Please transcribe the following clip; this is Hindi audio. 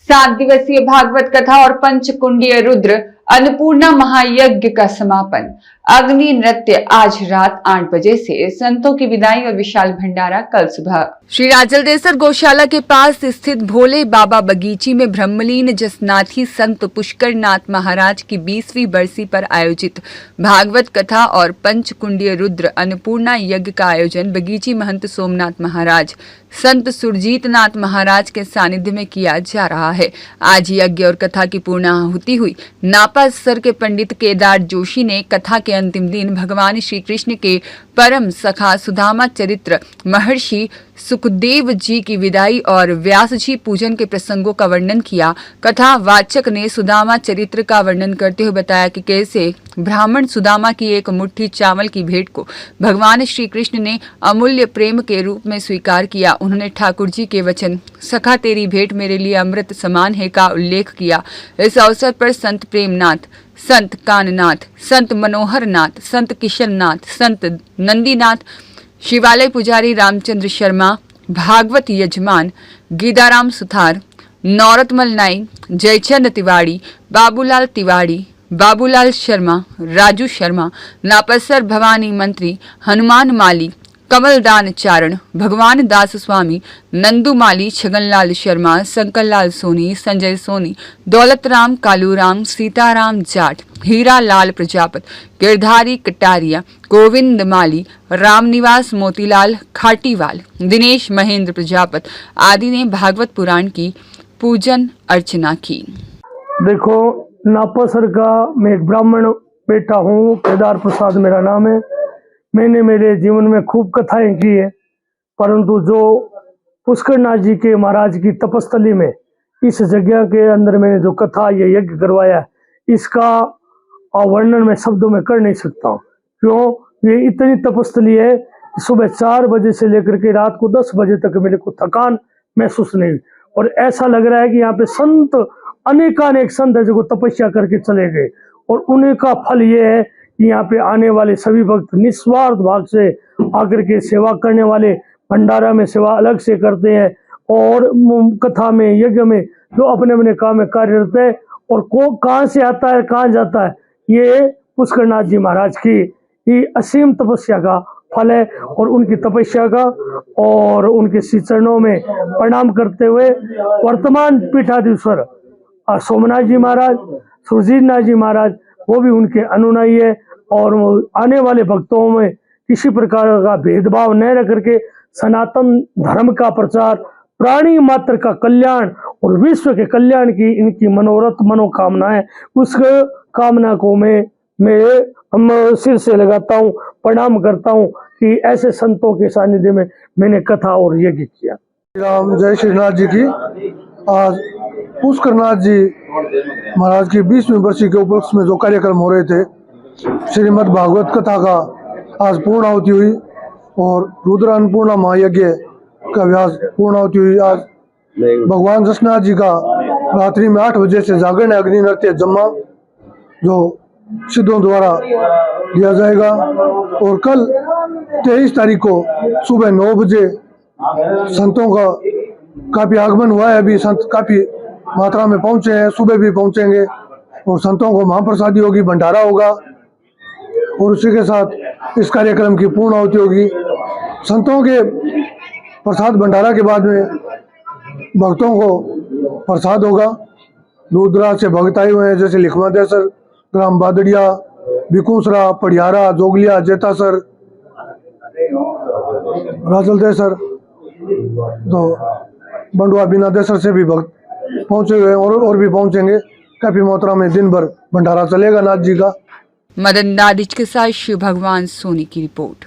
7 दिवसीय भागवत कथा और पंचकुंडीय रुद्र अन्नपूर्णा महायज्ञ का समापन। अग्नि नृत्य आज रात 8 बजे से, संतों की विदाई और विशाल भंडारा कल सुबह। श्री राजलदेसर गौशाला के पास स्थित भोले बाबा बगीची में ब्रह्मलीन जसनाथी संत पुष्कर नाथ महाराज की 20वीं बरसी पर आयोजित भागवत कथा और पंचकुंडीय रुद्र अन्नपूर्णा यज्ञ का आयोजन बगीची महंत सोमनाथ महाराज संत सुरजीत नाथ महाराज के सानिध्य में किया जा रहा है। आज यज्ञ और कथा की पूर्णाहुति हुई। नापा सर के पंडित केदार जोशी ने कथा के अंतिम दिन भगवान श्री कृष्ण के परम सखा सुदामा चरित्र महर्षि सुखदेव जी की विदाई और व्यास जी पूजन के प्रसंगों का वर्णन किया। कथा वाचक ने सुदामा चरित्र का वर्णन करते हुए बताया कि कैसे ब्राह्मण सुदामा की एक मुट्ठी चावल की भेंट को भगवान श्री कृष्ण ने अमूल्य प्रेम के रूप में स्वीकार किया। उन्होंने ठाकुर जी के वचन सखा तेरी भेंट मेरे लिए अमृत समान है का उल्लेख किया। इस अवसर पर संत प्रेमनाथ, संत काननाथ, संत मनोहर नाथ, संत किशन नाथ, संत नंदीनाथ, शिवालय पुजारी रामचंद्र शर्मा, भागवत यजमान गीदाराम सुथार, नौरतमल नाई, जयचंद तिवाड़ी, बाबूलाल तिवाड़ी, बाबूलाल शर्मा, राजू शर्मा, नापसर भवानी मंत्री, हनुमान माली, कमलदान चारण, भगवान दास स्वामी, नंदू माली, छगनलाल शर्मा, शंकरलाल सोनी, संजय सोनी, दौलतराम कालूराम, सीताराम जाट, हीरा लाल प्रजापत, गिरधारी कटारिया, गोविंद माली, रामनिवास मोतीलाल खाटीवाल, दिनेश महेंद्र प्रजापत आदि ने भागवत पुराण की पूजन अर्चना की। देखो, नापासर का मैं एक ब्राह्मण बेटा हूँ, केदार प्रसाद मेरा नाम है। मैंने मेरे जीवन में खूब कथाएं की है, परंतु जो पुष्करनाथ जी के महाराज की तपस्थली में इस जगह के अंदर मैंने जो कथा ये यज्ञ करवाया, इसका वर्णन मैं शब्दों में कर नहीं सकता हूँ। क्यों? ये इतनी तपस्थली है कि सुबह 4 बजे से लेकर के रात को 10 बजे तक मेरे को थकान महसूस नहीं हुई, और ऐसा लग रहा है कि यहाँ पे संत अनेकानेक संत है जो तपस्या करके चले गए, और उन्हीं का फल ये है कि यहाँ पे आने वाले सभी भक्त निस्वार्थ भाव से आकर के सेवा करने वाले भंडारा में सेवा अलग से करते हैं, और कथा में यज्ञ में जो अपने अपने काम में कार्यरत है, और को कहाँ से आता है कहाँ जाता है, ये पुष्करनाथ जी महाराज की ही असीम तपस्या का फल है। और उनकी तपस्या का और उनके श्री चरणों में प्रणाम करते हुए वर्तमान पीठाधीश्वर सोमनाथ जी महाराज, सुरजीत नाथ जी महाराज, वो भी उनके अनुयायी है, और आने वाले भक्तों में किसी प्रकार का भेदभाव न रख करके सनातन धर्म का प्रचार, प्राणी मात्र का कल्याण और विश्व के कल्याण की इनकी मनोरथ मनोकामना है। उस कामना को मैं सिर से लगाता हूँ, प्रणाम करता हूँ कि ऐसे संतों के सानिध्य में मैंने कथा और यज्ञ किया। राम जय श्रीनाथ जी की। आज पुष्करनाथ जी महाराज की 20वीं बरसी के उपलक्ष्य में जो कार्यक्रम हो रहे थे, श्रीमद् भागवत कथा का आज पूर्णाहुति हुई, और रुद्र अन्नपूर्णा महायज्ञ का व्यास पूर्णाहुति हुई। आज भगवान जसनाथ जी का रात्रि में 8 बजे से जागरण अग्नि नृत्य जम्मा जो सिद्धों द्वारा दिया जाएगा, और कल 23 तारीख को सुबह 9 बजे संतों का काफी आगमन हुआ है। अभी संत काफी मात्रा में पहुंचे हैं, सुबह भी पहुंचेंगे, और संतों को महाप्रसादी होगी, भंडारा होगा, और उसी के साथ इस कार्यक्रम की पूर्णाहुति होगी। संतों के प्रसाद भंडारा के बाद में भक्तों को प्रसाद होगा। दूर दराज से भक्त आए हुए हैं, जैसे लिखवादेसर, ग्राम बादड़िया, बिकुसरा, पड़ियारा, जोगलिया, जेतासर, राजलदेसर, तो बंडवा बिनादेसर से भी भक्त पहुंचे हुए हैं, और भी पहुंचेंगे। काफी मात्रा में दिन भर भंडारा चलेगा नाथ जी का। मदन दादिच के साथ शिव भगवान सोनी की रिपोर्ट।